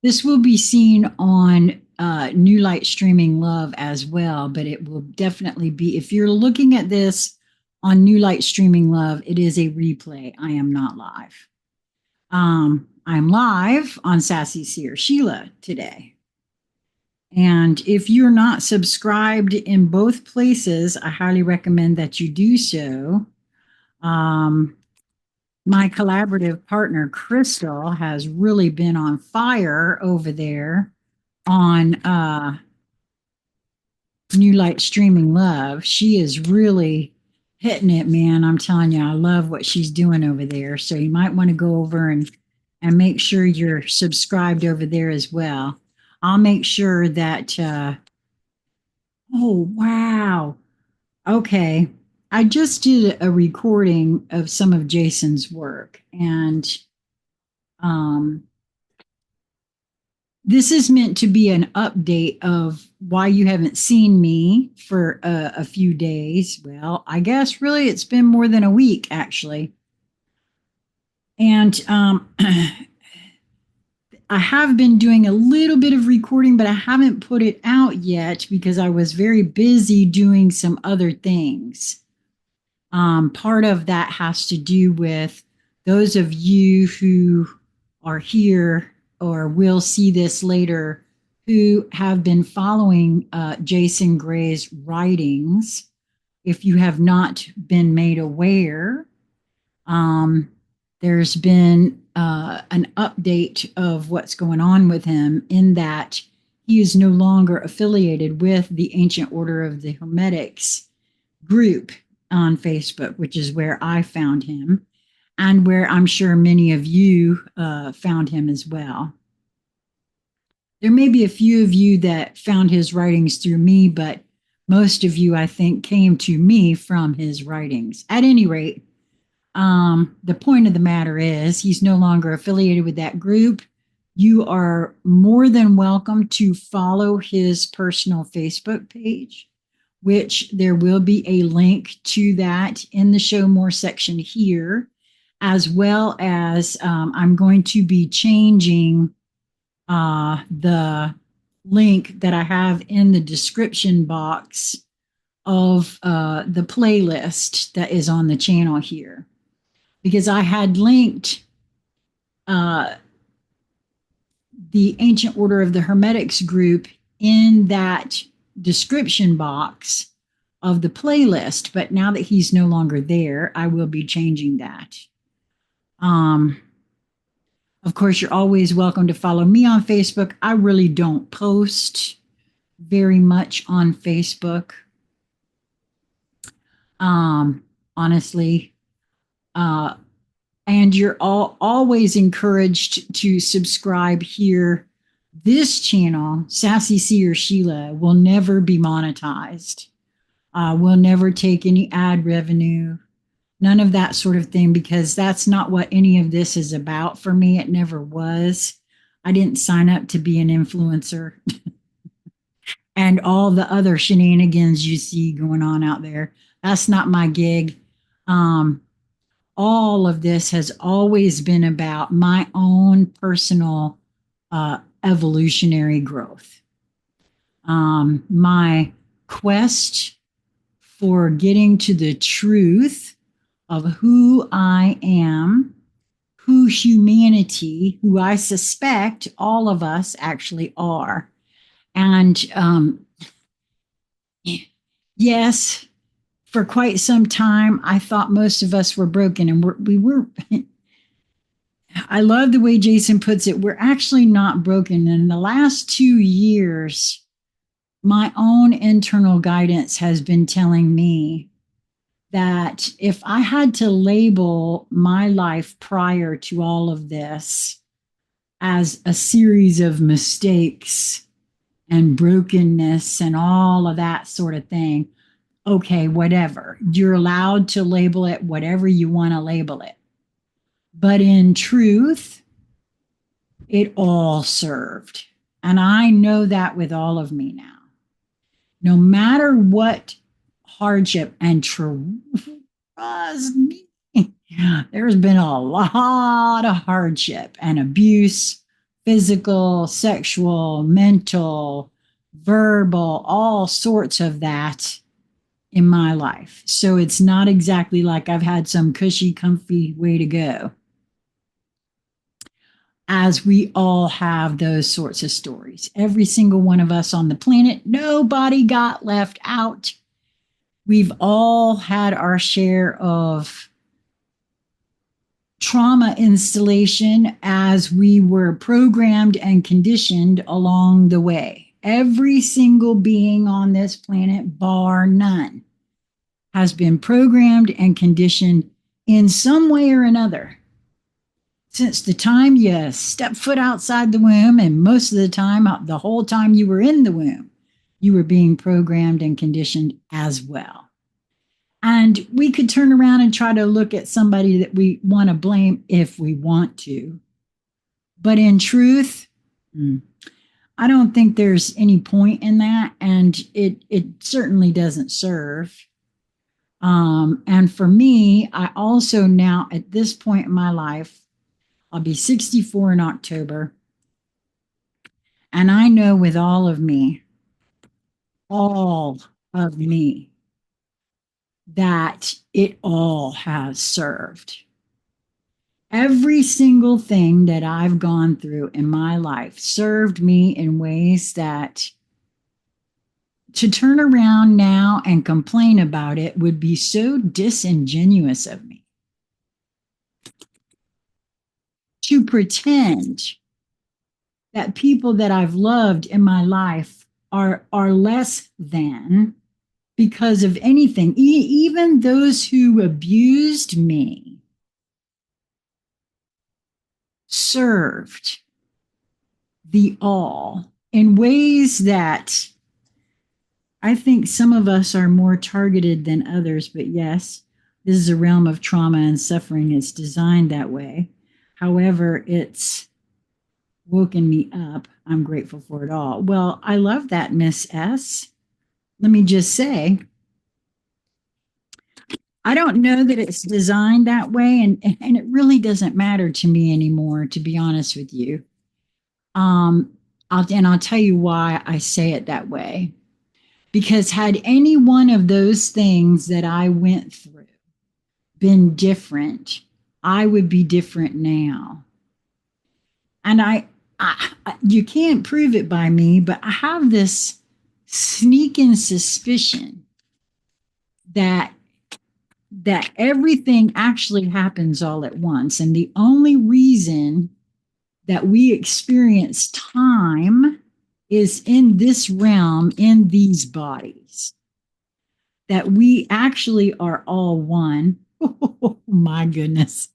This will be seen on New Light Streaming Love as well, but it will definitely be, if you're looking at this on New Light Streaming Love, it is a replay. I am not live. I'm live on Sassy Seer Sheila today. And if you're not subscribed in both places, I highly recommend that you do so. My collaborative partner, Crystal, has really been on fire over there on New Light Streaming Love. She is really hitting it, man. I'm telling you, I love what she's doing over there. So you might want to go over and make sure you're subscribed over there as well. I'll make sure that oh wow. Okay. I just did a recording of some of Jason's work, and um this is meant to be an update of why you haven't seen me for a few days. Well, I guess really it's been more than a week, actually. And I have been doing a little bit of recording, but I haven't put it out yet because I was very busy doing some other things. Part of that has to do with those of you who are here or will see this later who have been following Jason Gray's writings. If you have not been made aware, um, there's been an update of what's going on with him, in that he is no longer affiliated with the Ancient Order of the Hermetics group on Facebook, which is where I found him and where I'm sure many of you found him as well. There may be a few of you that found his writings through me, but most of you, I think, came to me from his writings. At any rate, the point of the matter is he's no longer affiliated with that group. You are more than welcome to follow his personal Facebook page, which there will be a link to that in the show more section here, as well as I'm going to be changing the link that I have in the description box of the playlist that is on the channel here, because I had linked uh, the Ancient Order of the Hermetics group in that description box of the playlist, but now that he's no longer there, I will be changing that. Um, of course, you're always welcome to follow me on Facebook. I really don't post very much on Facebook. Honestly, uh, and you're all always encouraged to subscribe here. This channel, Sassy Seer Sheila, will never be monetized. We'll never take any ad revenue, none of that sort of thing, because that's not what any of this is about for me. It never was. I didn't sign up to be an influencer and all the other shenanigans you see going on out there. That's not my gig. Um, all of this has always been about my own personal evolutionary growth. My quest for getting to the truth of who I am, who humanity, who I suspect all of us actually are. And yes, for quite some time, I thought most of us were broken, and we were. I love the way Jason puts it. We're actually not broken. And in the last 2 years, my own internal guidance has been telling me that if I had to label my life prior to all of this as a series of mistakes and brokenness and all of that sort of thing, okay, whatever. You're allowed to label it whatever you want to label it. But in truth, it all served. And I know that with all of me now. No matter what hardship, and trust me, there's been a lot of hardship and abuse, physical, sexual, mental, verbal, all sorts of that in my life. So it's not exactly like I've had some cushy, comfy way to go, as we all have those sorts of stories. Every single one of us on the planet, nobody got left out. We've all had our share of trauma installation as we were programmed and conditioned along the way. Every single being on this planet, bar none, has been programmed and conditioned in some way or another since the time you stepped foot outside the womb, and most of the time, the whole time you were in the womb, you were being programmed and conditioned as well. And we could turn around and try to look at somebody that we want to blame if we want to. But in truth, I don't think there's any point in that, and it certainly doesn't serve. And for me, I also now, at this point in my life, I'll be 64 in October. And I know with all of me, that it all has served. Every single thing that I've gone through in my life served me in ways that to turn around now and complain about it would be so disingenuous of me. To pretend that people that I've loved in my life are less than because of anything, even those who abused me served the all in ways that I think some of us are more targeted than others. But yes, this is a realm of trauma and suffering. It's designed that way. However, it's woken me up. I'm grateful for it all. Well, I love that, Miss S. Let me just say, I don't know that it's designed that way, and it really doesn't matter to me anymore, to be honest with you. I'll tell you why I say it that way. Because had any one of those things that I went through been different, I would be different now. And you can't prove it by me, but I have this sneaking suspicion that everything actually happens all at once. And the only reason that we experience time is in this realm, in these bodies, that we actually are all one. Oh, my goodness.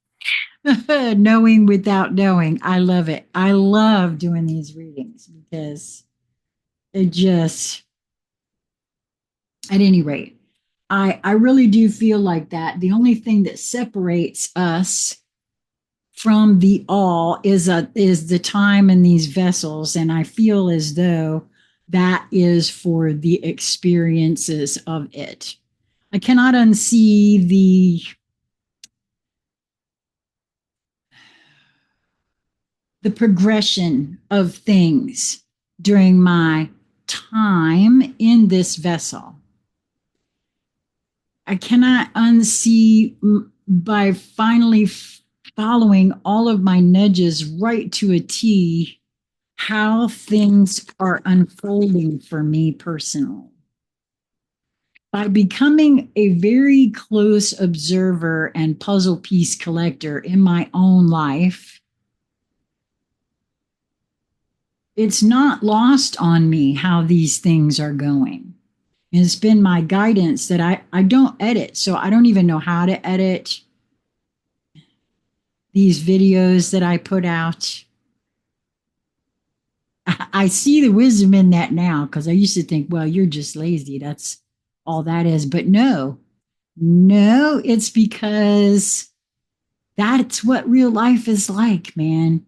Knowing without knowing. I love it. I love doing these readings because it just, at any rate, I really do feel like that. The only thing that separates us from the all is the time in these vessels, and I feel as though that is for the experiences of it. I cannot unsee the progression of things during my time in this vessel. I cannot unsee by finally following all of my nudges right to a T how things are unfolding for me personally. By becoming a very close observer and puzzle piece collector in my own life, it's not lost on me how these things are going. It's been my guidance that I don't edit, so I don't even know how to edit these videos that I put out. I see the wisdom in that now, because I used to think, well, you're just lazy. That's all that is. But no, it's because that's what real life is like, man.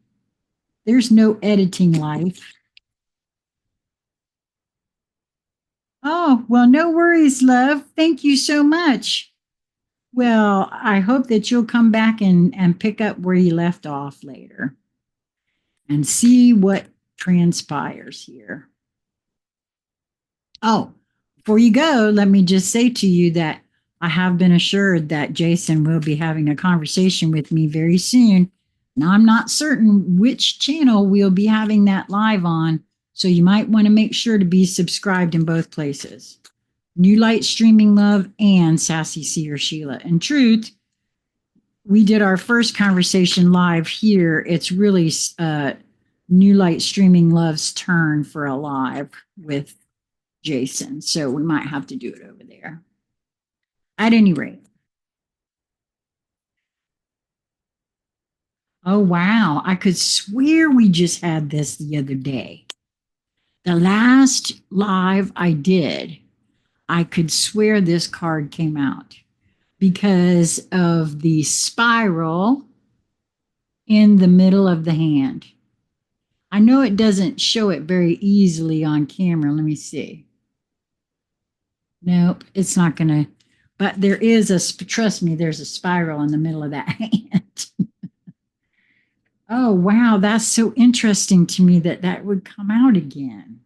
There's no editing life. Oh, well, no worries, love. Thank you so much. Well, I hope that you'll come back and pick up where you left off later. and see what transpires here. Oh, before you go, let me just say to you that I have been assured that Jason will be having a conversation with me very soon. Now, I'm not certain which channel we'll be having that live on, so you might want to make sure to be subscribed in both places. New Light Streaming Love and SassySeerSheila. In truth, we did our first conversation live here. It's really New Light Streaming Love's turn for a live with Jason. So we might have to do it over there. At any rate. Oh, wow. I could swear we just had this the other day. The last live I did, I could swear this card came out because of the spiral in the middle of the hand. I know it doesn't show it very easily on camera. Let me see. Nope, it's not going to, but there is trust me, there's a spiral in the middle of that hand. Oh, wow, that's so interesting to me that that would come out again.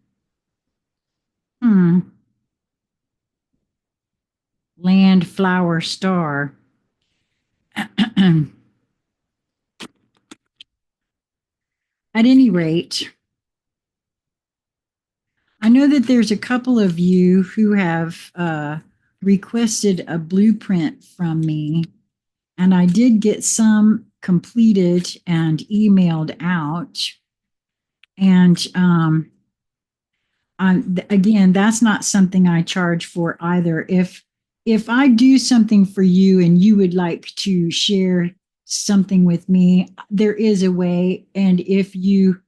Land, flower, star. At any rate, I know that there's a couple of you who have requested a blueprint from me, and I did get some completed and emailed out. And again, that's not something I charge for either. If I do something for you and you would like to share something with me, there is a way. And if you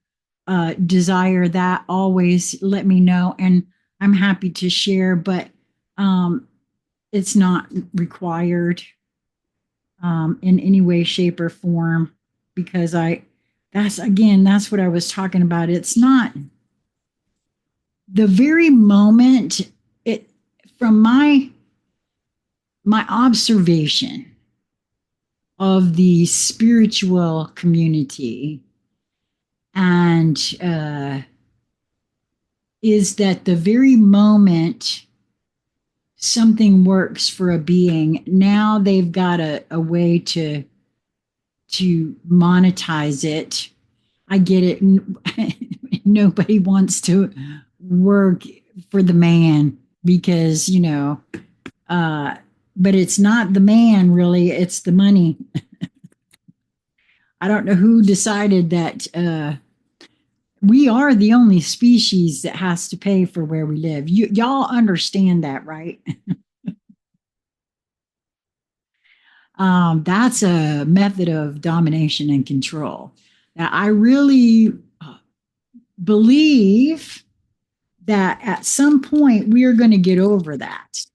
desire that, always let me know, and I'm happy to share. But it's not required in any way, shape, or form, because that's what I was talking about. It's not the very moment it from my observation of the spiritual community, and is that the very moment something works for a being, now they've got a way to monetize it. I get it. Nobody wants to work for the man because, but it's not the man really, it's the money. I don't know who decided that we are the only species that has to pay for where we live. Y'all understand that, right? That's a method of domination and control. Now, I really believe that at some point we are going to get over that.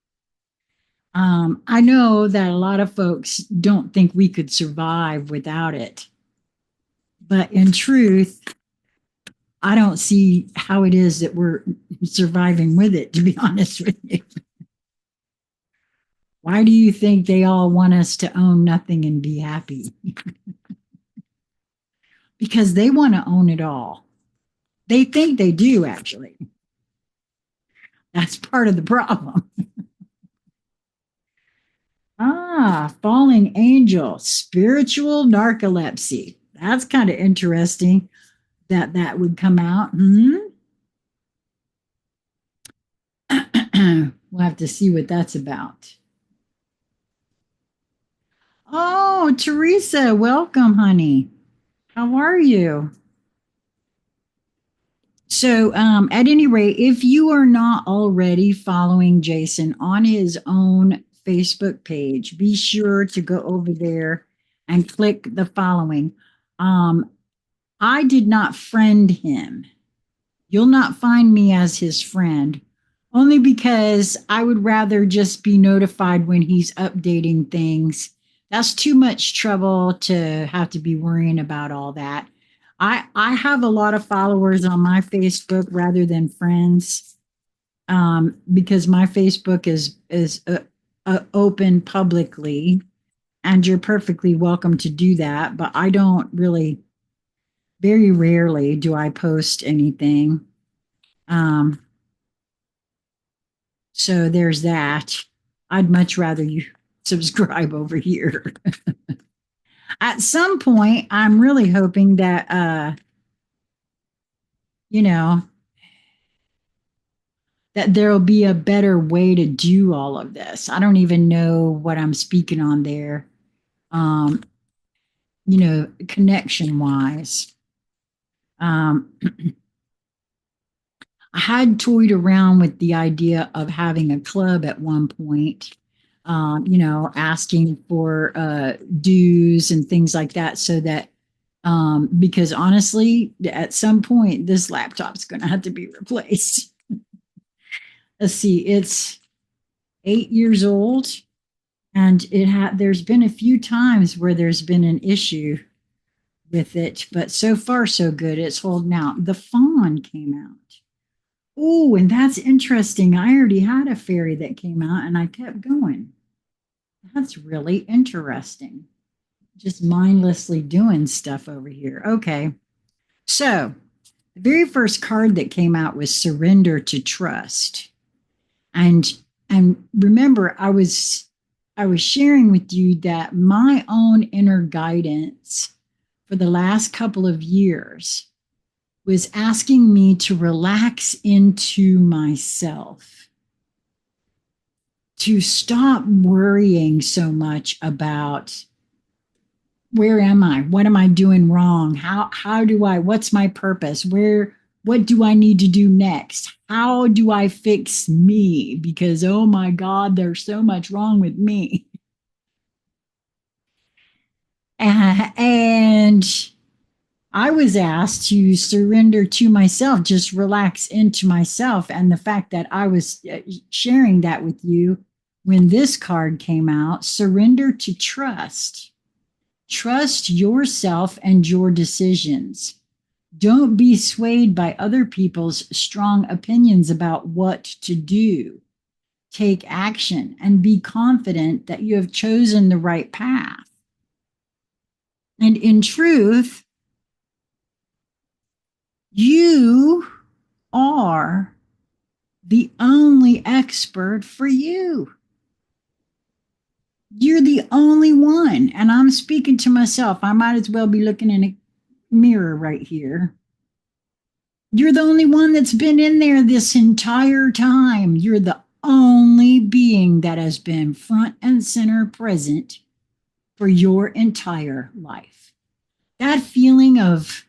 I know that a lot of folks don't think we could survive without it. But in truth, I don't see how it is that we're surviving with it, to be honest with you. Why do you think they all want us to own nothing and be happy? Because they want to own it all. They think they do, actually. That's part of the problem. Falling angel, spiritual narcolepsy. That's kind of interesting that would come out. We'll have to see what that's about. Oh, Teresa, welcome, honey. How are you? So, at any rate, if you are not already following Jason on his own Facebook page, be sure to go over there and click the following. I did not friend him. You'll not find me as his friend, only because I would rather just be notified when he's updating things. That's too much trouble to have to be worrying about all that. I have a lot of followers on my Facebook rather than friends, because my Facebook is open publicly, and you're perfectly welcome to do that. But I don't really Very rarely do I post anything. Um, so there's that. I'd much rather you subscribe over here. At some point, I'm really hoping that, you know, that there'll be a better way to do all of this. I don't even know what I'm speaking on there, um, connection wise. Um, I had toyed around with the idea of having a club at one point, asking for dues and things like that so that, because honestly, at some point, this laptop's going to have to be replaced. Let's see, it's 8 years old, and there's been a few times where there's been an issue with it, but so far so good. It's holding out. The fawn came out. Oh, and that's interesting. I already had a fairy that came out and I kept going. That's really interesting. Just mindlessly doing stuff over here. Okay. So the very first card that came out was Surrender to Trust. And remember, I was sharing with you that my own inner guidance for the last couple of years was asking me to relax into myself, to stop worrying so much about where am I? What am I doing wrong? What's my purpose? What do I need to do next? How do I fix me? Because, oh my God, there's so much wrong with me. And I was asked to surrender to myself, just relax into myself. And the fact that I was sharing that with you when this card came out, surrender to trust. Trust yourself and your decisions. Don't be swayed by other people's strong opinions about what to do. Take action and be confident that you have chosen the right path. And in truth, you are the only expert for you. You're the only one. And I'm speaking to myself. I might as well be looking in a mirror right here. You're the only one that's been in there this entire time. You're the only being that has been front and center present for your entire life. That feeling of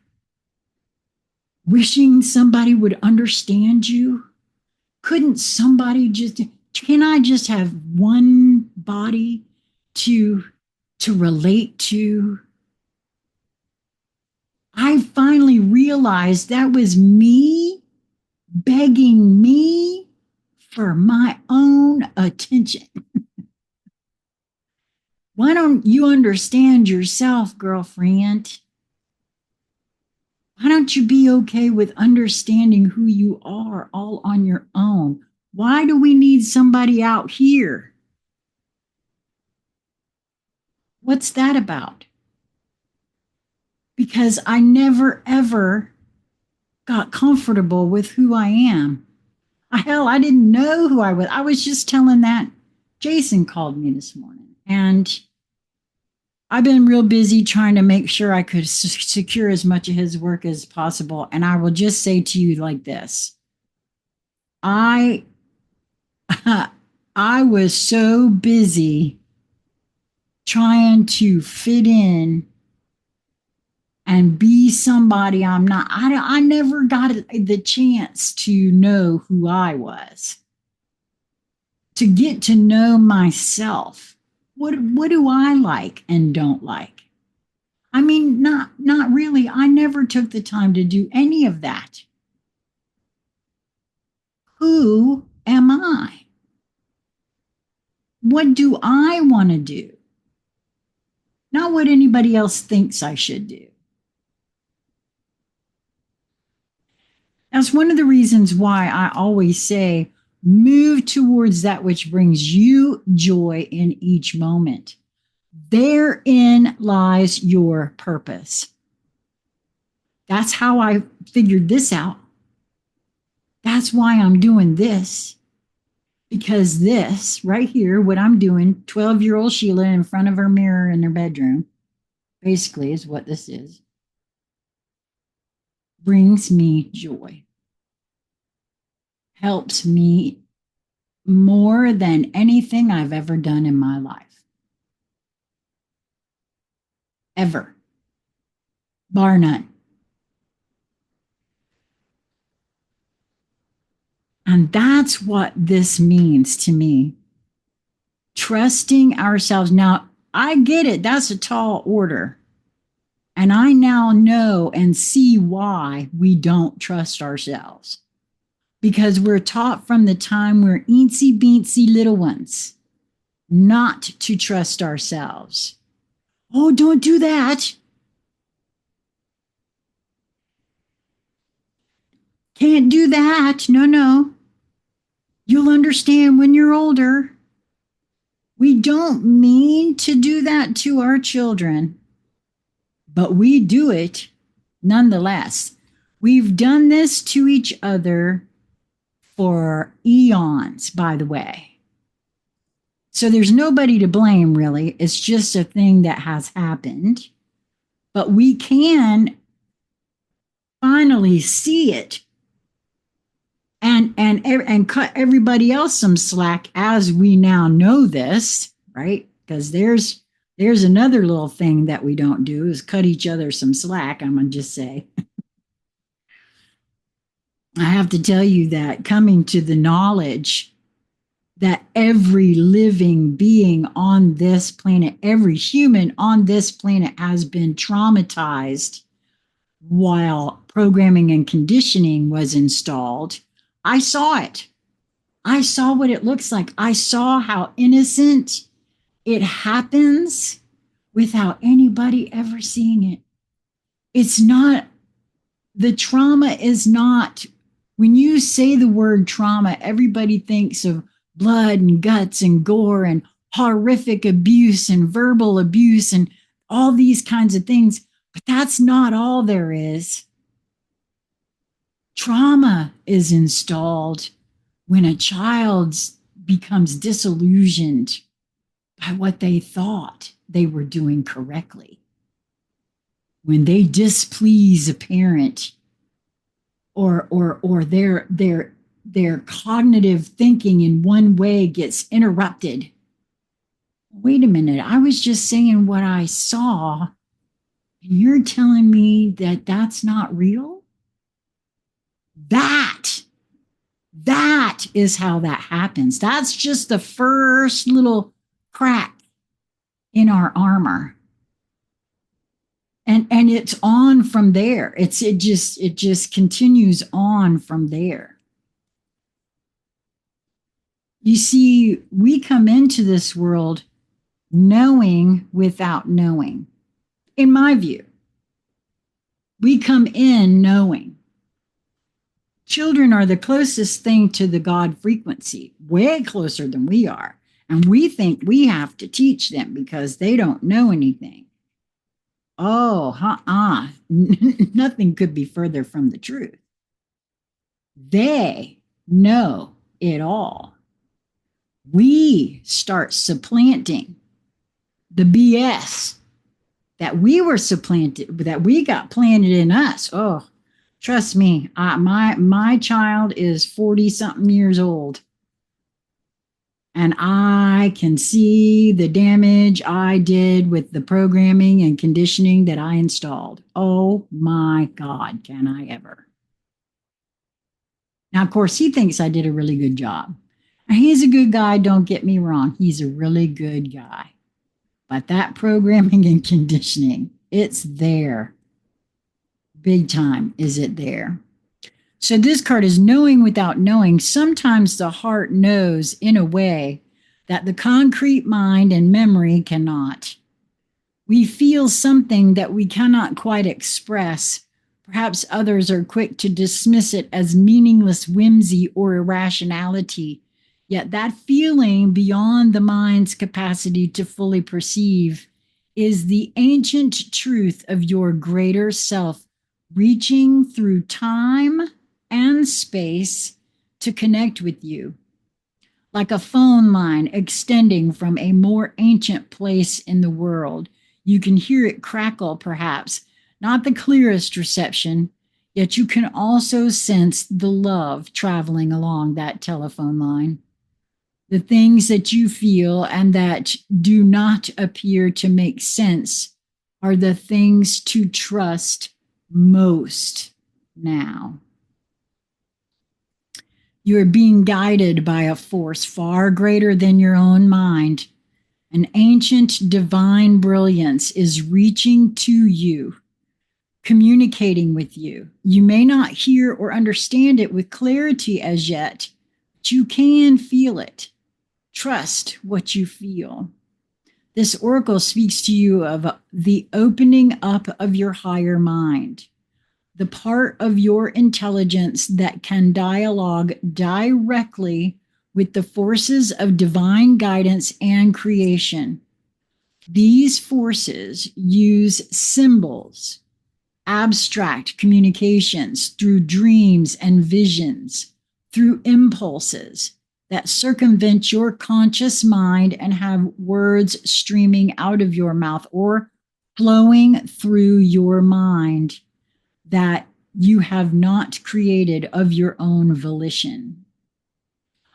wishing somebody would understand you. Can I just have one body to relate to? I finally realized that was me begging me for my own attention. Why don't you understand yourself, girlfriend? Why don't you be okay with understanding who you are all on your own? Why do we need somebody out here? What's that about? Because I never, ever got comfortable with who I am. Hell, I didn't know who I was. I was just telling that. Jason called me this morning, and I've been real busy trying to make sure I could secure as much of his work as possible. And I will just say to you like this. I I was so busy trying to fit in and be somebody I'm not. I never got the chance to know who I was, to get to know myself. What do I like and don't like? I mean, not really. I never took the time to do any of that. Who am I? What do I want to do? Not what anybody else thinks I should do. That's one of the reasons why I always say, move towards that which brings you joy in each moment. Therein lies your purpose. That's how I figured this out. That's why I'm doing this. Because this right here, what I'm doing, 12-year-old Sheila in front of her mirror in her bedroom, basically is what this is, brings me joy, helps me more than anything I've ever done in my life. Ever. Bar none. And that's what this means to me. Trusting ourselves. Now, I get it. That's a tall order. And I now know and see why we don't trust ourselves. Because we're taught from the time we're eensy beensy little ones not to trust ourselves. Oh, don't do that. Can't do that. No, no. You'll understand when you're older. We don't mean to do that to our children, but we do it nonetheless. We've done this to each other for eons, by the way. So there's nobody to blame, really. It's just a thing that has happened. But we can finally see it and cut everybody else some slack as we now know this, right? Because there's another little thing that we don't do is cut each other some slack. I'm gonna just say. I have to tell you that coming to the knowledge that every living being on this planet, every human on this planet has been traumatized while programming and conditioning was installed. I saw it. I saw what it looks like. I saw how innocent it happens without anybody ever seeing it. It's not, the trauma is not, when you say the word trauma, everybody thinks of blood and guts and gore and horrific abuse and verbal abuse and all these kinds of things. But that's not all there is. Trauma is installed when a child becomes disillusioned by what they thought they were doing correctly. When they displease a parent or their cognitive thinking in one way gets interrupted. Wait a minute, I was just saying what I saw, and you're telling me that that's not real? That is how that happens. That's just the first little crack in our armor. And it's on from there. It just continues on from there. You see, we come into this world knowing without knowing. In my view, we come in knowing. Children are the closest thing to the God frequency, way closer than we are. And we think we have to teach them because they don't know anything. Oh, nothing could be further from the truth. They know it all. We start supplanting the BS that we were supplanted, that we got planted in us. Oh, trust me, my child is 40-something years old. And I can see the damage I did with the programming and conditioning that I installed. Oh my God, can I ever? Now, of course, he thinks I did a really good job. He's a good guy, don't get me wrong. He's a really good guy. But that programming and conditioning, it's there. Big time, is it there? So this card is knowing without knowing. Sometimes the heart knows in a way that the concrete mind and memory cannot. We feel something that we cannot quite express. Perhaps others are quick to dismiss it as meaningless whimsy or irrationality. Yet that feeling beyond the mind's capacity to fully perceive is the ancient truth of your greater self reaching through time and space to connect with you, like a phone line extending from a more ancient place in the world. You can hear it crackle, perhaps, not the clearest reception, yet you can also sense the love traveling along that telephone line. The things that you feel and that do not appear to make sense are the things to trust most now. You are being guided by a force far greater than your own mind. An ancient divine brilliance is reaching to you, communicating with you. You may not hear or understand it with clarity as yet, but you can feel it. Trust what you feel. This oracle speaks to you of the opening up of your higher mind, the part of your intelligence that can dialogue directly with the forces of divine guidance and creation. These forces use symbols, abstract communications through dreams and visions, through impulses that circumvent your conscious mind and have words streaming out of your mouth or flowing through your mind that you have not created of your own volition.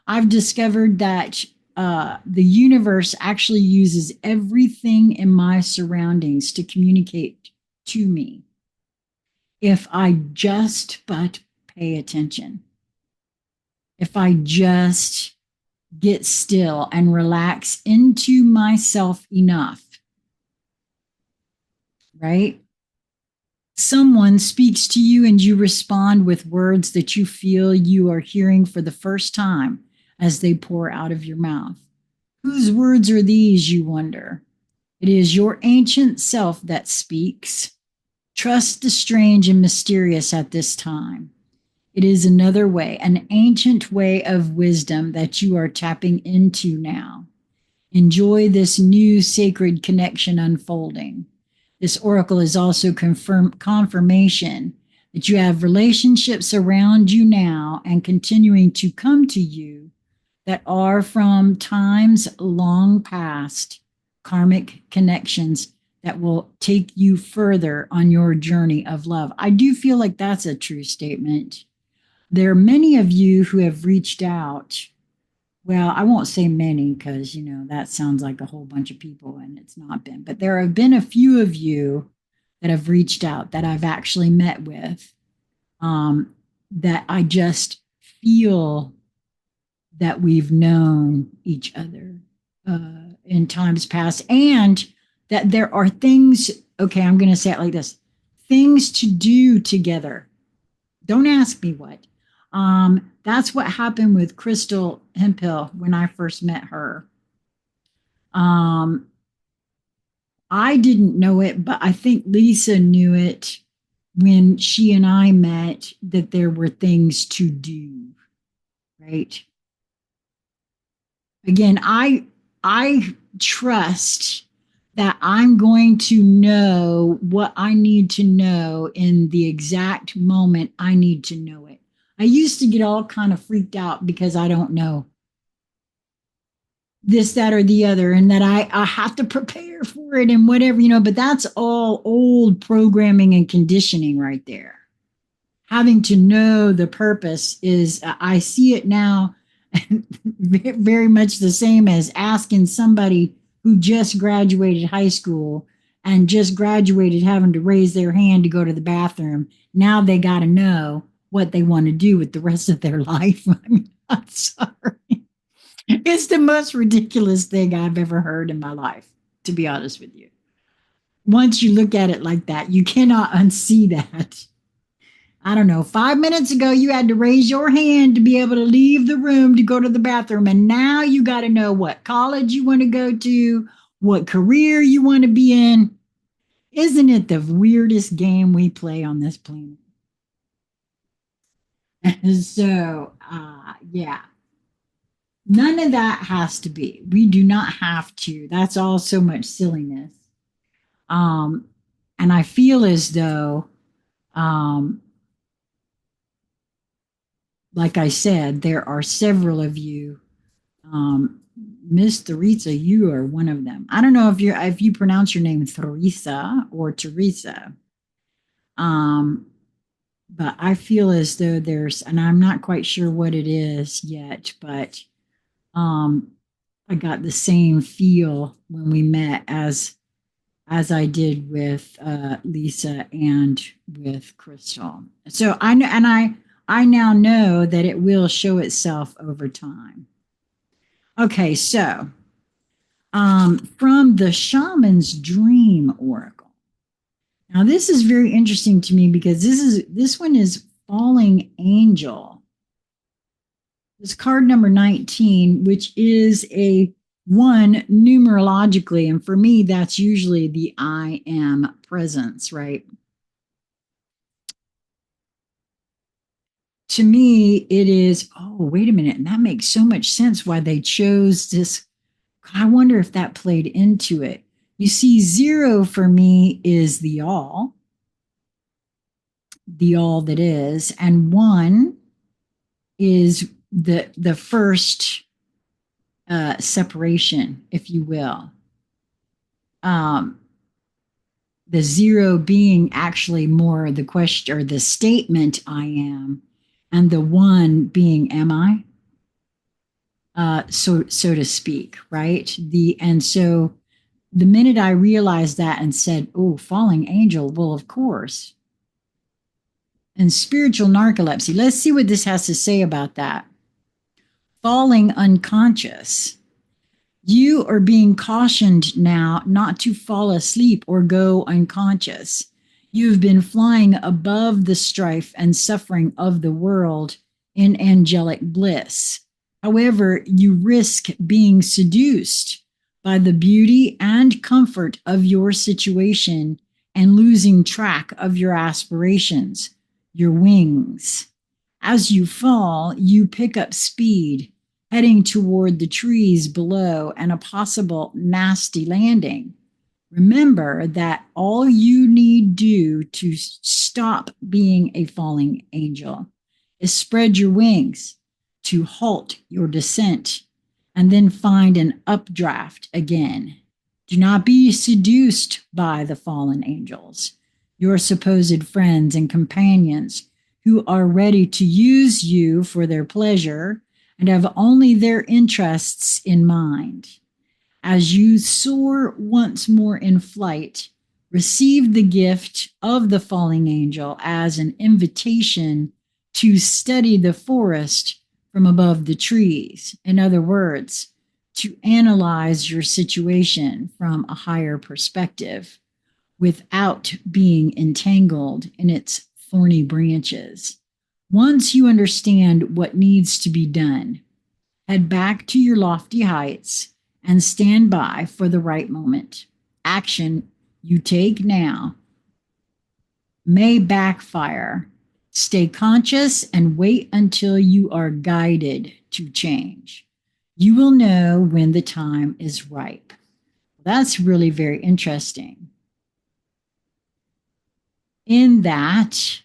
I've discovered that the universe actually uses everything in my surroundings to communicate to me if I just but pay attention. If I just get still and relax into myself enough, right? Someone speaks to you and you respond with words that you feel you are hearing for the first time as they pour out of your mouth. Whose words are these, you wonder? It is your ancient self that speaks. Trust the strange and mysterious at this time. It is another way, an ancient way of wisdom that you are tapping into now. Enjoy this new sacred connection unfolding. This oracle is also confirmation that you have relationships around you now and continuing to come to you that are from times long past, karmic connections that will take you further on your journey of love. I do feel like that's a true statement. There are many of you who have reached out. Well, I won't say many because, that sounds like a whole bunch of people and it's not been. But there have been a few of you that have reached out that I've actually met with that I just feel that we've known each other in times past and that there are things, okay, I'm going to say it like this, things to do together. Don't ask me what. That's what happened with Crystal Hemphill when I first met her. I didn't know it, but I think Lisa knew it when she and I met, that there were things to do, right? Again, I trust that I'm going to know what I need to know in the exact moment I need to know it. I used to get all kind of freaked out because I don't know this, that, or the other, and that I have to prepare for it and whatever, but that's all old programming and conditioning right there. Having to know the purpose is, I see it now very much the same as asking somebody who just graduated high school and just graduated having to raise their hand to go to the bathroom. Now they got to know what they want to do with the rest of their life. I mean, I'm sorry. It's the most ridiculous thing I've ever heard in my life, to be honest with you. Once you look at it like that, you cannot unsee that. I don't know, 5 minutes ago, you had to raise your hand to be able to leave the room to go to the bathroom. And now you got to know what college you want to go to, what career you want to be in. Isn't it the weirdest game we play on this planet? So, yeah. None of that has to be. We do not have to. That's all so much silliness. And I feel as though Um, like I said, there are several of you. Miss Teresa, you are one of them. I don't know if you pronounce your name Teresa or Teresa. Um, but I feel as though there's, and I'm not quite sure what it is yet, but um, I got the same feel when we met as I did with Lisa and with Crystal. So I know, and I now know that it will show itself over time. Okay, so from the Shaman's Dream Oracle. Now this is very interesting to me because this one is Falling Angel. This card number 19, which is a one numerologically, and for me that's usually the I am presence, right? To me, it is, oh, wait a minute. And that makes so much sense why they chose this. I wonder if that played into it. You see, 0 for me is the all that is, and 1 is the first separation, if you will. Um, the 0 being actually more the question or the statement I am, and the 1 being am I? So to speak, right? So the minute I realized that and said, "Oh, falling angel," well, of course. And spiritual narcolepsy. Let's see what this has to say about that. Falling unconscious. You are being cautioned now not to fall asleep or go unconscious. You've been flying above the strife and suffering of the world in angelic bliss. However, you risk being seduced by the beauty and comfort of your situation and losing track of your aspirations, your wings. As you fall, you pick up speed, heading toward the trees below and a possible nasty landing. Remember that all you need do to stop being a falling angel is spread your wings to halt your descent and then find an updraft again. Do not be seduced by the fallen angels, your supposed friends and companions who are ready to use you for their pleasure and have only their interests in mind. As you soar once more in flight, receive the gift of the falling angel as an invitation to study the forest from above the trees. In other words, to analyze your situation from a higher perspective without being entangled in its thorny branches. Once you understand what needs to be done, head back to your lofty heights and stand by for the right moment. Action you take now may backfire. Stay conscious and wait until you are guided to change. You will know when the time is ripe. That's really very interesting. In that,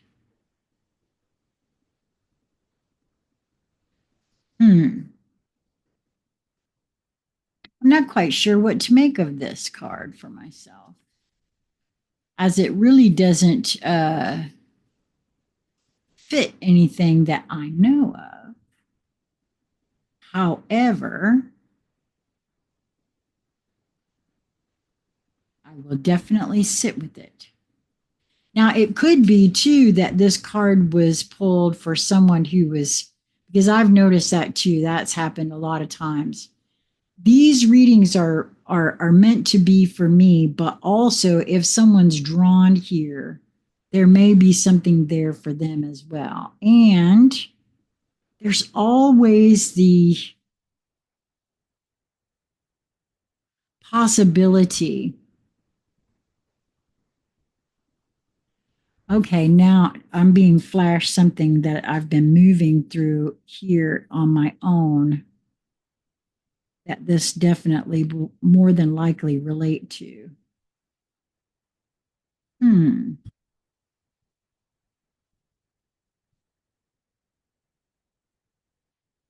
I'm not quite sure what to make of this card for myself, as it really doesn't fit anything that I know of. However, I will definitely sit with it. Now, it could be too that this card was pulled for someone who was, because I've noticed that too. That's happened a lot of times. These readings are meant to be for me, but also if someone's drawn here, there may be something there for them as well. And there's always the possibility. Okay, now I'm being flashed something that I've been moving through here on my own that this definitely will more than likely relate to.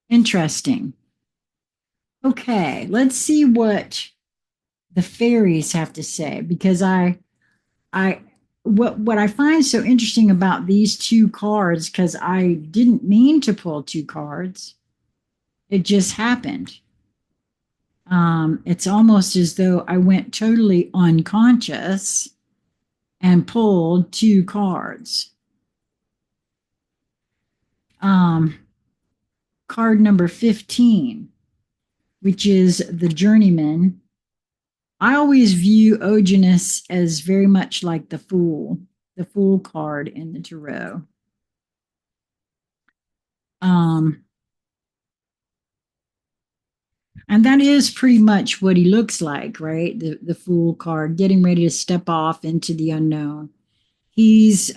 Interesting. Okay, let's see what the fairies have to say, because I what I find so interesting about these two cards, because I didn't mean to pull two cards, it just happened. It's almost as though I went totally unconscious and pulled two cards. Um, Card number 15, which is the Journeyman. I always view Oginus as very much like the Fool card in the tarot. And that is pretty much what he looks like, right? The Fool card, getting ready to step off into the unknown. He's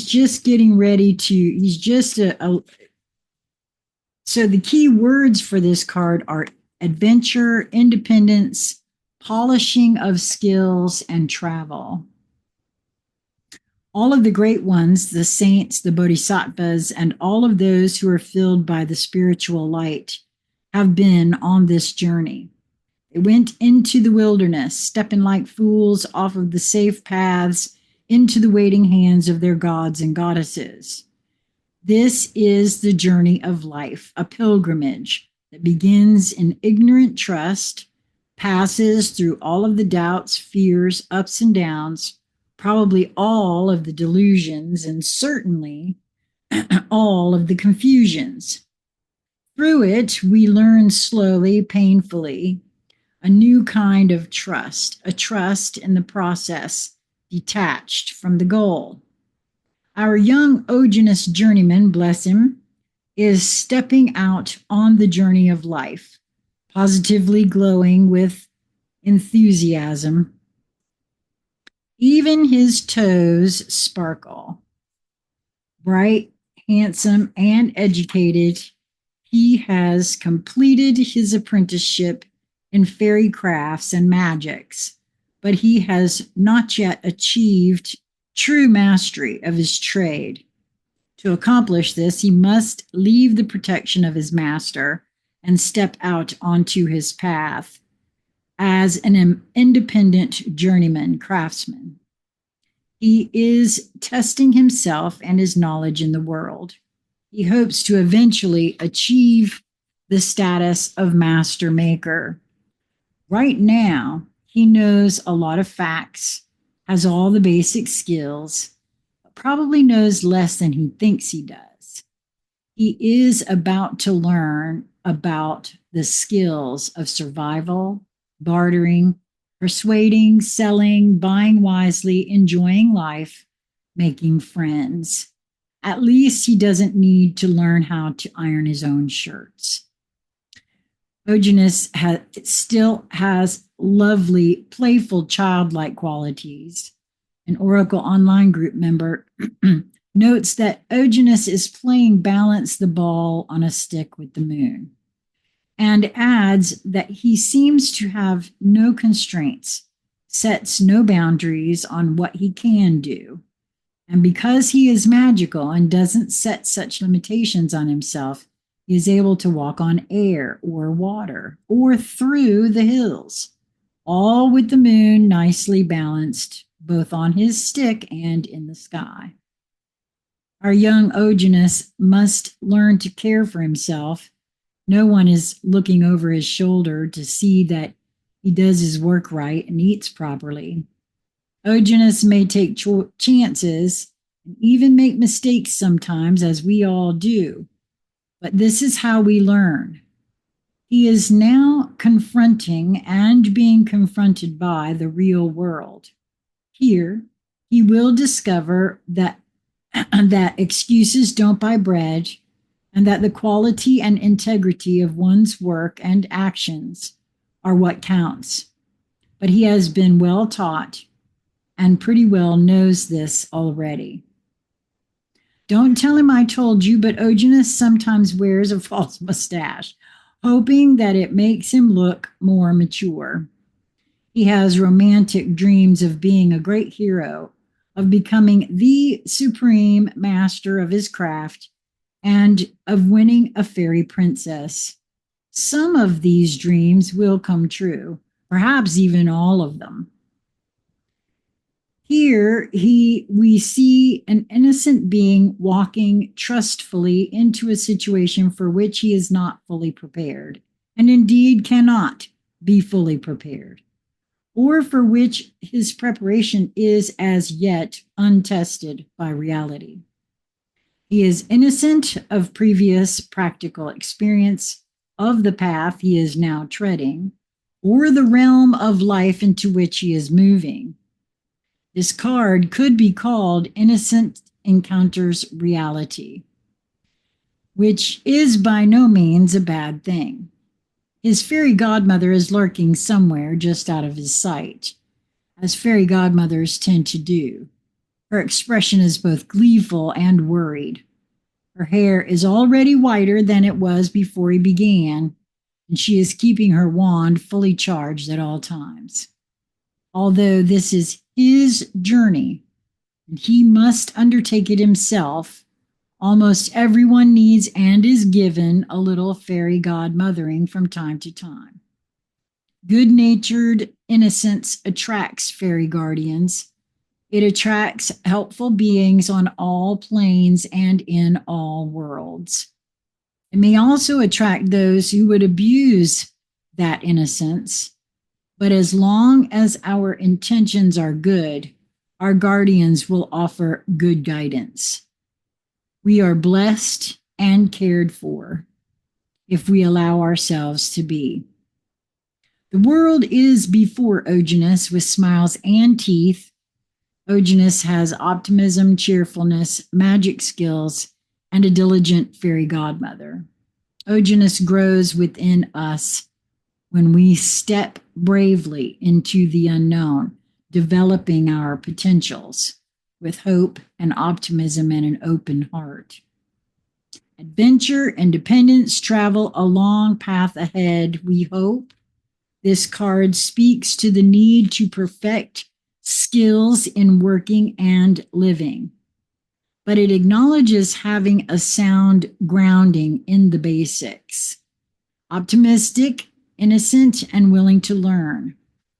just getting ready to. He's just a. So the key words for this card are adventure, independence, polishing of skills, and travel. All of the great ones, the saints, the bodhisattvas, and all of those who are filled by the spiritual light have been on this journey. They went into the wilderness, stepping like fools off of the safe paths into the waiting hands of their gods and goddesses. This is the journey of life, a pilgrimage that begins in ignorant trust, passes through all of the doubts, fears, ups and downs, probably all of the delusions, and certainly all of the confusions. Through it, we learn slowly, painfully, a new kind of trust, a trust in the process, detached from the goal. Our young Oginus journeyman, bless him, is stepping out on the journey of life, positively glowing with enthusiasm. Even his toes sparkle. Bright, handsome, and educated, he has completed his apprenticeship in fairy crafts and magics, but he has not yet achieved true mastery of his trade. To accomplish this, he must leave the protection of his master and step out onto his path as an independent journeyman craftsman. He is testing himself and his knowledge in the world. He hopes to eventually achieve the status of master maker. Right now, he knows a lot of facts, has all the basic skills, but probably knows less than he thinks he does. He is about to learn about the skills of survival, bartering, persuading, selling, buying wisely, enjoying life, making friends. At least he doesn't need to learn how to iron his own shirts. Oginus still has lovely, playful, childlike qualities. An Oracle online group member notes that Oginus is playing balance the ball on a stick with the moon, and adds that he seems to have no constraints, sets no boundaries on what he can do. And because he is magical and doesn't set such limitations on himself, he is able to walk on air or water or through the hills, all with the moon nicely balanced both on his stick and in the sky. Our young Oginus must learn to care for himself. No one is looking over his shoulder to see that he does his work right and eats properly. Oginus may take chances and even make mistakes sometimes, as we all do. But this is how we learn. He is now confronting and being confronted by the real world. Here, he will discover that, that excuses don't buy bread, and that the quality and integrity of one's work and actions are what counts. But he has been well taught and pretty well knows this already. Don't tell him I told you, but Oginus sometimes wears a false mustache, hoping that it makes him look more mature. He has romantic dreams of being a great hero, of becoming the supreme master of his craft and of winning a fairy princess. Some of these dreams will come true, perhaps even all of them. Here we see an innocent being walking trustfully into a situation for which he is not fully prepared, and indeed cannot be fully prepared, or for which his preparation is as yet untested by reality. He is innocent of previous practical experience of the path he is now treading, or the realm of life into which he is moving. This card could be called Innocent Encounters Reality, which is by no means a bad thing. His fairy godmother is lurking somewhere just out of his sight, as fairy godmothers tend to do. Her expression is both gleeful and worried. Her hair is already whiter than it was before he began, and she is keeping her wand fully charged at all times. Although this is his journey, and he must undertake it himself, almost everyone needs and is given a little fairy godmothering from time to time. Good-natured innocence attracts fairy guardians. It attracts helpful beings on all planes and in all worlds. It may also attract those who would abuse that innocence, but as long as our intentions are good, our guardians will offer good guidance. We are blessed and cared for if we allow ourselves to be. The world is before Oginus with smiles and teeth. Oginus has optimism, cheerfulness, magic skills, and a diligent fairy godmother. Oginus grows within us when we step bravely into the unknown, developing our potentials with hope and optimism and an open heart. Adventure, independence, travel a long path ahead, we hope. This card speaks to the need to perfect skills in working and living, but it acknowledges having a sound grounding in the basics. Optimistic, innocent, and willing to learn.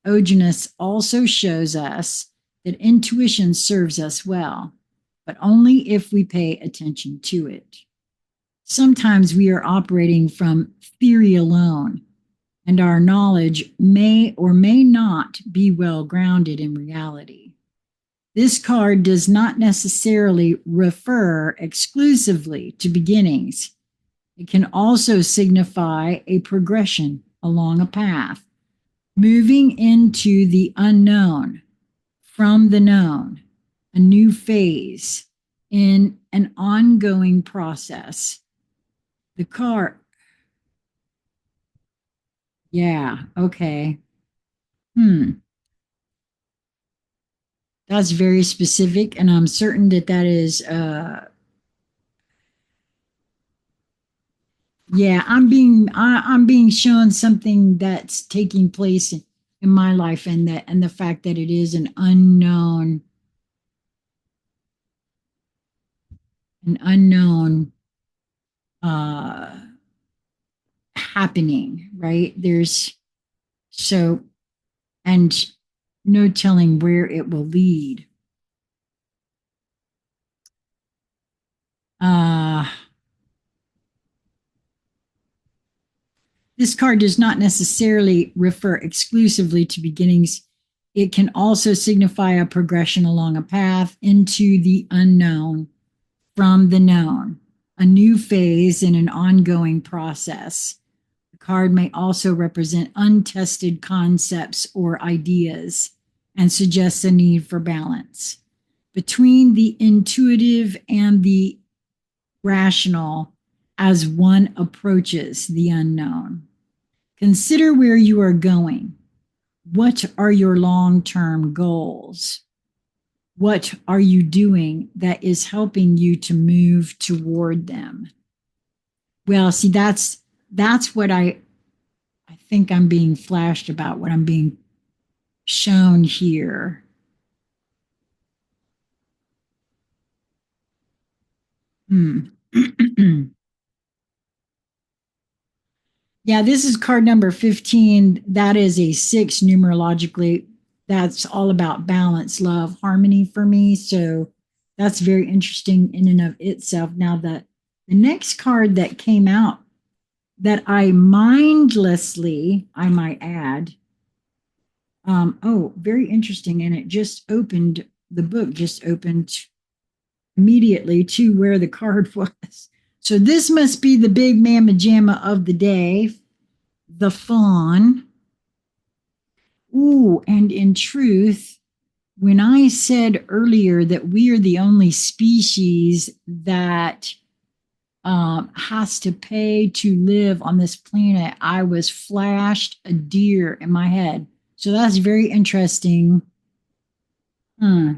Oginus also shows us that intuition serves us well, but only if we pay attention to it. Sometimes we are operating from theory alone, and our knowledge may or may not be well grounded in reality. This card does not necessarily refer exclusively to beginnings. It can also signify a progression along a path, moving into the unknown from the known, a new phase in an ongoing process. The card, yeah, okay. That's very specific, and I'm certain that that is yeah, I'm being shown something that's taking place in my life, and the fact that it is an unknown uh happening, right? There's so and no telling where it will lead. Uh This card does not necessarily refer exclusively to beginnings. It can also signify a progression along a path into the unknown from the known, a new phase in an ongoing process. The card may also represent untested concepts or ideas and suggests a need for balance between the intuitive and the rational as one approaches the unknown. Consider where you are going. What are your long-term goals? What are you doing that is helping you to move toward them? Well, see, that's what I think I'm being flashed about, what I'm being shown here. Hmm. Yeah, this is card number 15. That is a 6 numerologically. That's all about balance, love, harmony for me. So that's very interesting in and of itself. Now, the next card that came out that I mindlessly, I might add, oh, very interesting. And it just opened, the book just opened immediately to where the card was. So this must be the big mamma jamma of the day, the fawn. Ooh, and in truth, when I said earlier that we are the only species that has to pay to live on this planet, I was flashed a deer in my head. So that's very interesting. Hmm.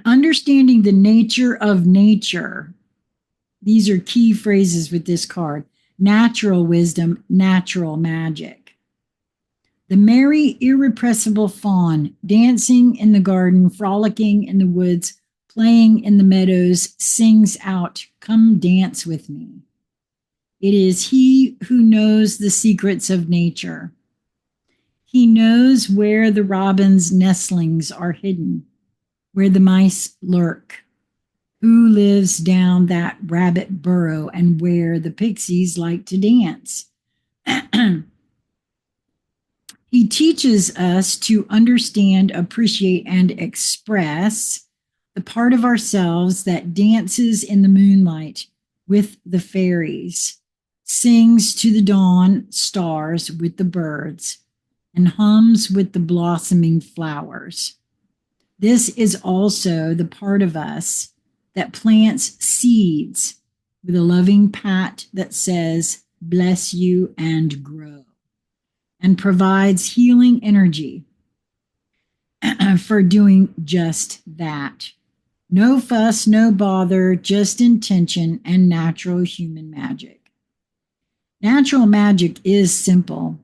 Understanding the nature of nature. These are key phrases with this card. Natural wisdom, natural magic. The merry, irrepressible fawn, dancing in the garden, frolicking in the woods, playing in the meadows, sings out, "Come dance with me." It is he who knows the secrets of nature. He knows where the robin's nestlings are hidden, where the mice lurk, who lives down that rabbit burrow, and where the pixies like to dance. He teaches us to understand, appreciate, and express the part of ourselves that dances in the moonlight with the fairies, sings to the dawn stars with the birds, and hums with the blossoming flowers. This is also the part of us that plants seeds with a loving pat that says, "Bless you and grow," and provides healing energy for doing just that. No fuss, no bother, just intention and natural human magic. Natural magic is simple.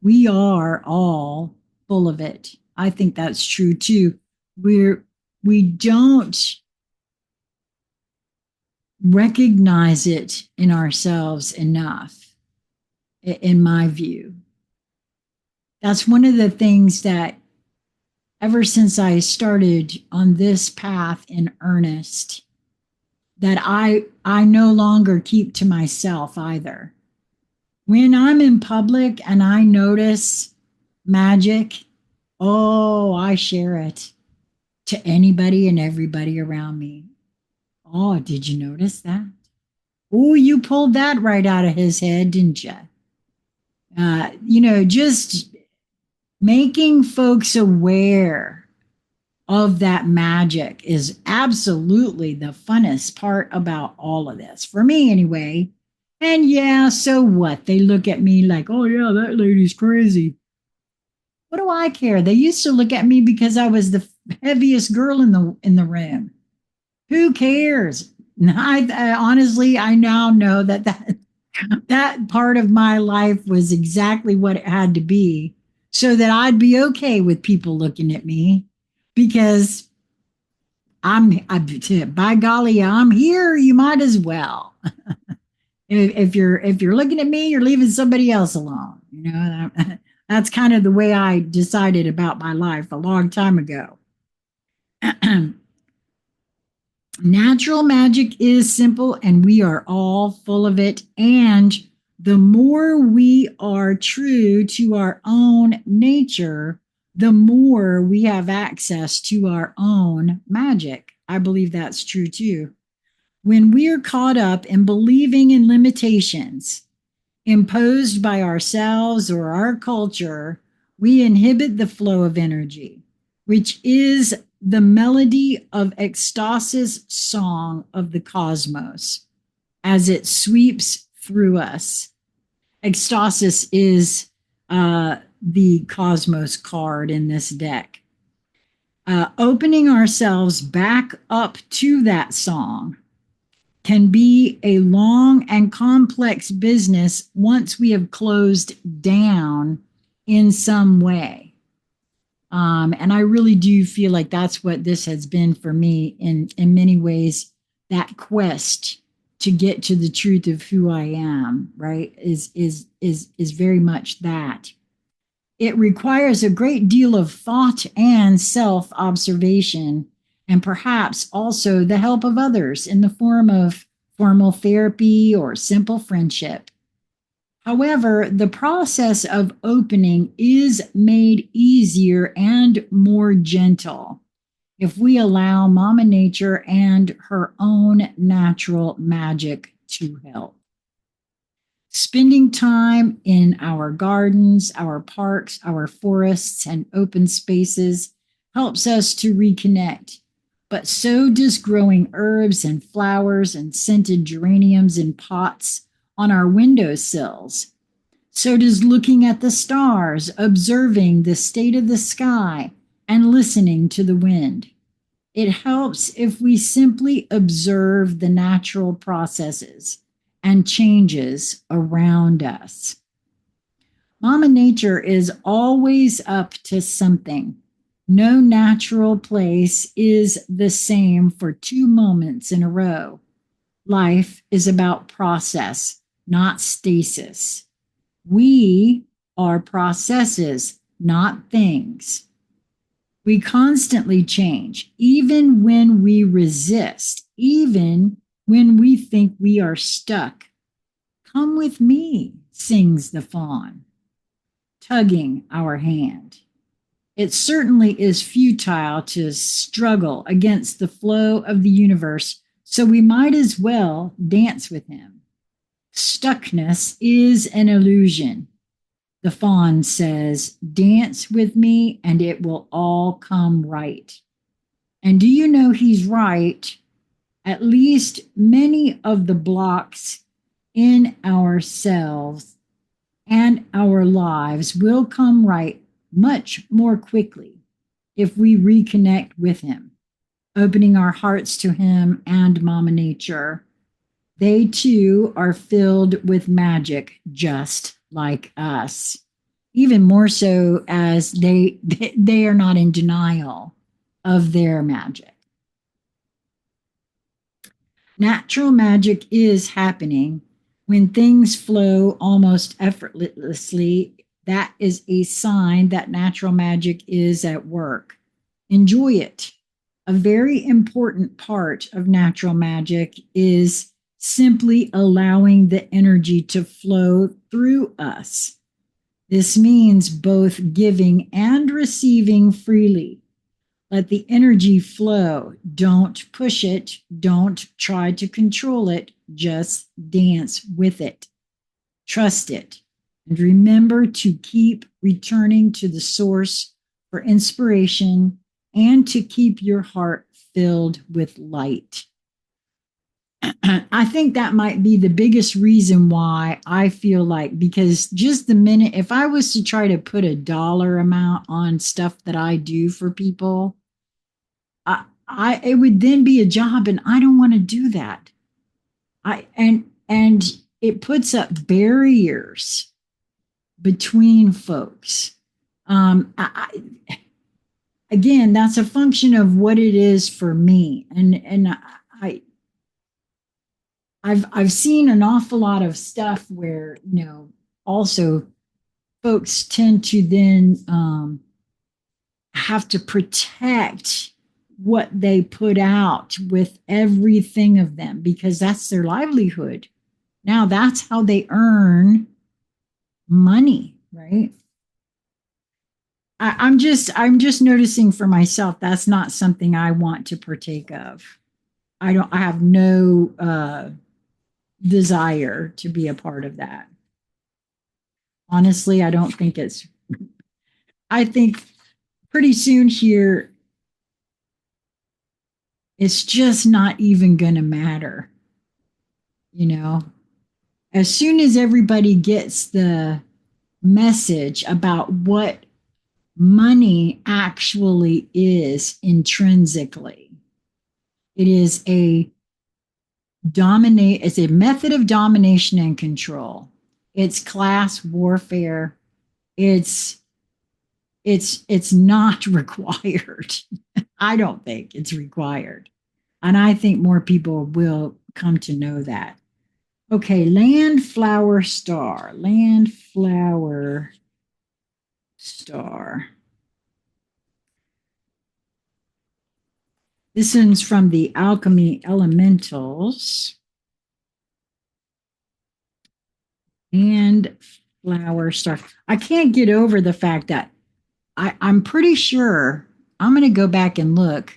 We are all full of it. I think that's true too. We don't recognize it in ourselves enough, in my view. That's one of the things that ever since I started on this path in earnest, that I no longer keep to myself either. When I'm in public and I notice magic, oh, I share it to anybody and everybody around me. Oh, did you notice that? Oh, you pulled that right out of his head, didn't you? Just making folks aware of that magic is absolutely the funnest part about all of this, for me anyway. And yeah, so what? They look at me like, "Oh yeah, that lady's crazy." What do I care? They used to look at me because I was the heaviest girl in the room. Who cares? I honestly, I now know that part of my life was exactly what it had to be, so that I'd be okay with people looking at me, because by golly, I'm here. You might as well. If you're looking at me, you're leaving somebody else alone. That's kind of the way I decided about my life a long time ago. Natural magic is simple, and we are all full of it. And the more we are true to our own nature, the more we have access to our own magic. I believe that's true too. When we are caught up in believing in limitations imposed by ourselves or our culture, we inhibit the flow of energy, which is the melody of ecstasis song of the cosmos as it sweeps through us. Ecstasis is the cosmos card in this deck. Opening ourselves back up to that song can be a long and complex business once we have closed down in some way. And I really do feel like that's what this has been for me in many ways. That quest to get to the truth of who I am, right, is very much that. It requires a great deal of thought and self-observation, and perhaps also the help of others in the form of formal therapy or simple friendship. However, the process of opening is made easier and more gentle if we allow Mama Nature and her own natural magic to help. Spending time in our gardens, our parks, our forests, and open spaces helps us to reconnect. But so does growing herbs and flowers and scented geraniums in pots on our windowsills. So does looking at the stars, observing the state of the sky, and listening to the wind. It helps if we simply observe the natural processes and changes around us. Mama Nature is always up to something. No natural place is the same for 2 moments in a row. Life is about process, not stasis. We are processes, not things. We constantly change, even when we resist, even when we think we are stuck. Come with me, sings the fawn, tugging our hand. It certainly is futile to struggle against the flow of the universe, so we might as well dance with him. Stuckness is an illusion. The fawn says, dance with me and it will all come right. And do you know he's right? At least many of the blocks in ourselves and our lives will come right much more quickly if we reconnect with him, opening our hearts to him and Mama Nature. They too are filled with magic, just like us. Even more so as they are not in denial of their magic. Natural magic is happening when things flow almost effortlessly. That is a sign that natural magic is at work. Enjoy it. A very important part of natural magic is simply allowing the energy to flow through us. This means both giving and receiving freely. Let the energy flow. Don't push it. Don't try to control it. Just dance with it. Trust it. And remember to keep returning to the source for inspiration and to keep your heart filled with light. I think that might be the biggest reason why I feel like, because just the minute, if I was to try to put a dollar amount on stuff that I do for people, it would then be a job, and I don't want to do that. And it puts up barriers between folks. Again, that's a function of what it is for me, and I've seen an awful lot of stuff where, also folks tend to then have to protect what they put out with everything of them, because that's their livelihood. Now that's how they earn money, right? I'm just noticing for myself that's not something I want to partake of. I have no desire to be a part of that. Honestly, I don't think I think pretty soon here, it's just not even going to matter. As soon as everybody gets the message about what money actually is intrinsically, it's a method of domination and control. It's class warfare. It's It's not required. I don't think it's required. And I think more people will come to know that. Okay, land flower star. Land flower star. This one's from the Alchemy Elementals. And flower star. I can't get over the fact that I'm pretty sure I'm going to go back and look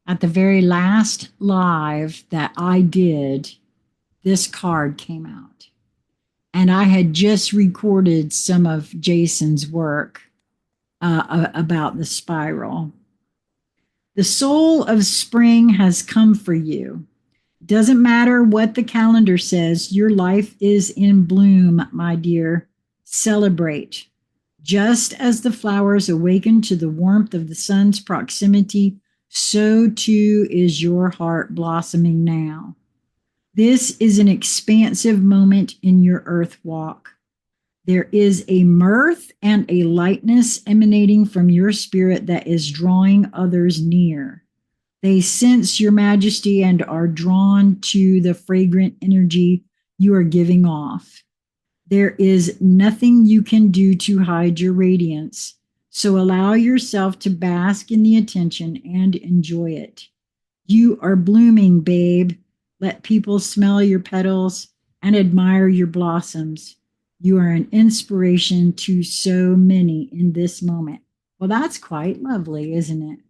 at the very last live that I did. This card came out. And I had just recorded some of Jason's work about the spiral. The soul of spring has come for you. Doesn't matter what the calendar says, your life is in bloom, my dear. Celebrate. Just as the flowers awaken to the warmth of the sun's proximity, so too is your heart blossoming now. This is an expansive moment in your earth walk. There is a mirth and a lightness emanating from your spirit that is drawing others near. They sense your majesty and are drawn to the fragrant energy you are giving off. There is nothing you can do to hide your radiance, so allow yourself to bask in the attention and enjoy it. You are blooming, babe. Let people smell your petals and admire your blossoms. You are an inspiration to so many in this moment. Well, that's quite lovely, isn't it?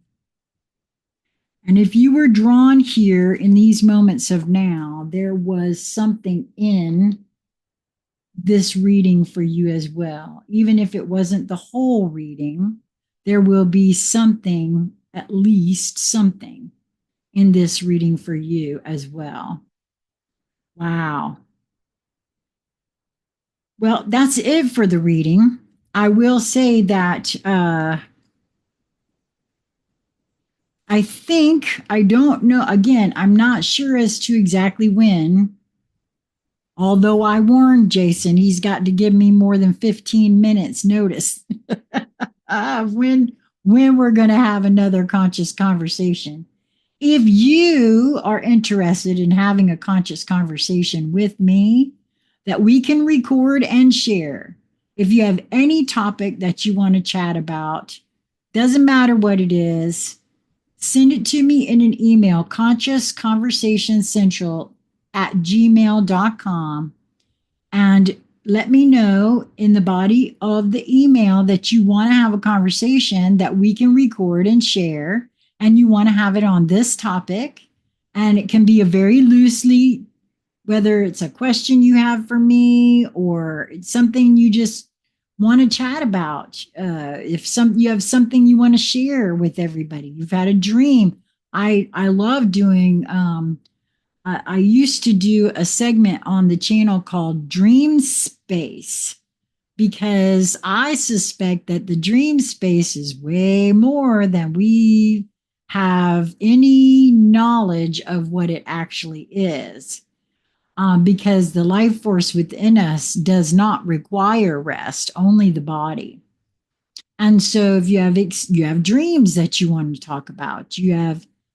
And if you were drawn here in these moments of now, there was something in this reading for you as well. Even if it wasn't the whole reading, there will be something, at least something, in this reading for you as well. Wow. Well, that's it for the reading. I will say that I think, I don't know, again, I'm not sure as to exactly when, although I warned Jason, he's got to give me more than 15 minutes notice of when we're going to have another conscious conversation. If you are interested in having a conscious conversation with me that we can record and share, if you have any topic that you want to chat about, doesn't matter what it is, send it to me in an email, consciousconversationscentral@gmail.com, and let me know in the body of the email that you want to have a conversation that we can record and share, and you want to have it on this topic. And it can be a very loosely, whether it's a question you have for me or it's something you just want to chat about. If you have something you want to share with everybody, you've had a dream. I love doing. I used to do a segment on the channel called Dreamspace because I suspect that the dream space is way more than we have any knowledge of what it actually is. Because the life force within us does not require rest, only the body. And so if you have dreams that you want to talk about,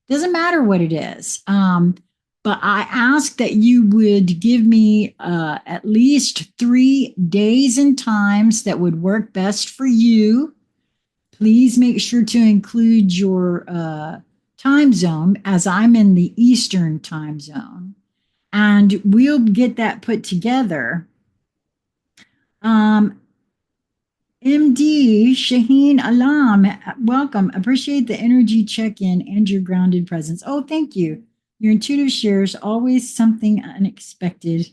doesn't matter what it is. But I ask that you would give me at least 3 days and times that would work best for you. Please make sure to include your time zone, as I'm in the Eastern time zone. And we'll get that put together. MD Shaheen Alam, welcome. Appreciate the energy check-in and your grounded presence. Oh, thank you. Your intuitive shares, always something unexpected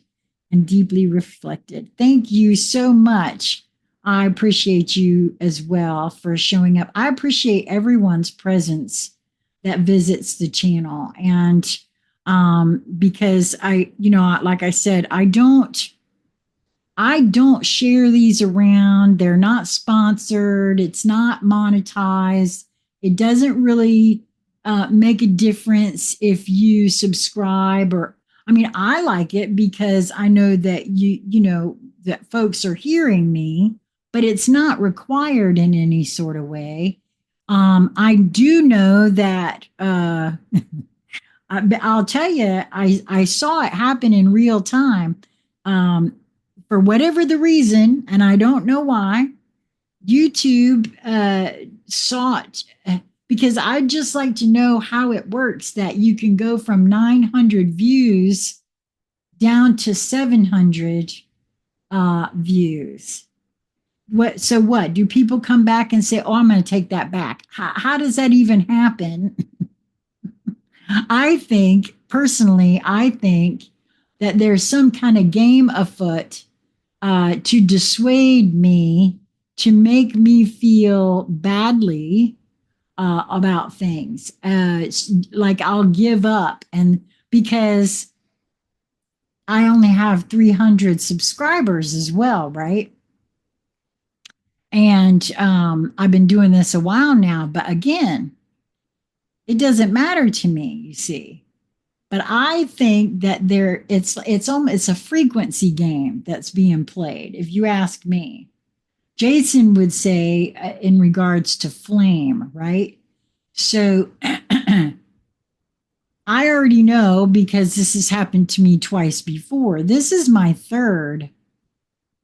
and deeply reflected. Thank you so much. I appreciate you as well for showing up. I appreciate everyone's presence that visits the channel. And because like I said, I don't share these around. They're not sponsored. It's not monetized. It doesn't really make a difference if you subscribe I like it because I know that that folks are hearing me but it's not required in any sort of way. I do know that I'll tell you, I saw it happen in real time. Um, for whatever the reason, and I don't know why, YouTube sought, because I'd just like to know how it works that you can go from 900 views down to 700 views. What do people come back and say, oh, I'm going to take that back? How does that even happen? I think, personally, I think that there's some kind of game afoot to dissuade me, to make me feel badly about things. Like I'll give up. And because I only have 300 subscribers as well, right? And I've been doing this a while now, but again, it doesn't matter to me, you see. But I think that it's a frequency game that's being played, if you ask me. Jason would say in regards to flame, right? So I already know, because this has happened to me twice before. This is my third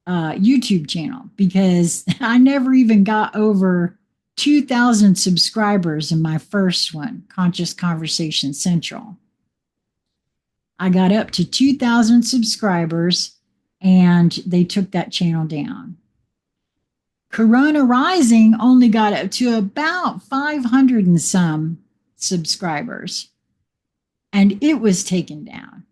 YouTube channel, because I never even got over 2,000 subscribers in my first one, Conscious Conversation Central. I got up to 2,000 subscribers and they took that channel down. Corona Rising only got up to about 500 and some subscribers, and it was taken down.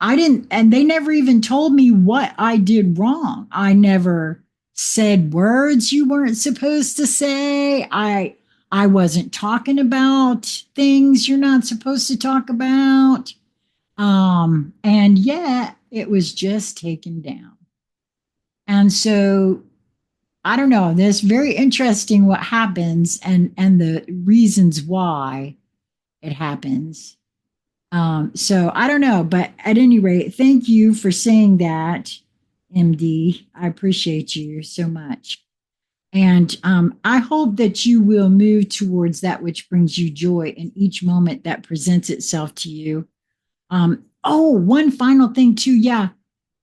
And they never even told me what I did wrong. I never said words you weren't supposed to say. I wasn't talking about things you're not supposed to talk about. And yet it was just taken down. And so I don't know, that's very interesting what happens, and the reasons why it happens. So I don't know, but at any rate, thank you for saying that, MD. I appreciate you so much. And I hope that you will move towards that which brings you joy in each moment that presents itself to you. One final thing too. Yeah.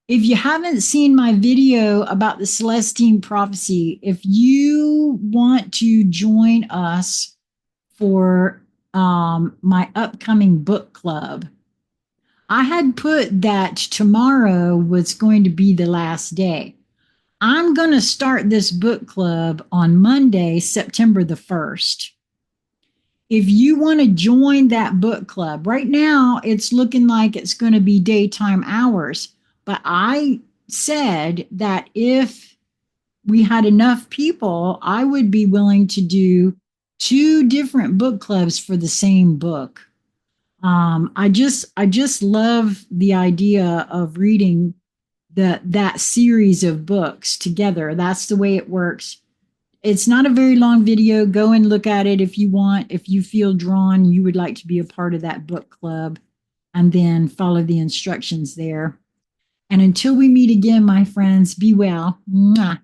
If you haven't seen my video about the Celestine prophecy, if you want to join us for my upcoming book club, I had put that tomorrow was going to be the last day. I'm going to start this book club on Monday, September the 1st. If you want to join that book club, right now it's looking like it's going to be daytime hours. But I said that if we had enough people, I would be willing to do 2 different book clubs for the same book. I just love the idea of reading that series of books together. That's the way it works. It's not a very long video. Go and look at it if you want. If you feel drawn, you would like to be a part of that book club, and then follow the instructions there. And until we meet again, my friends, be well. Mwah.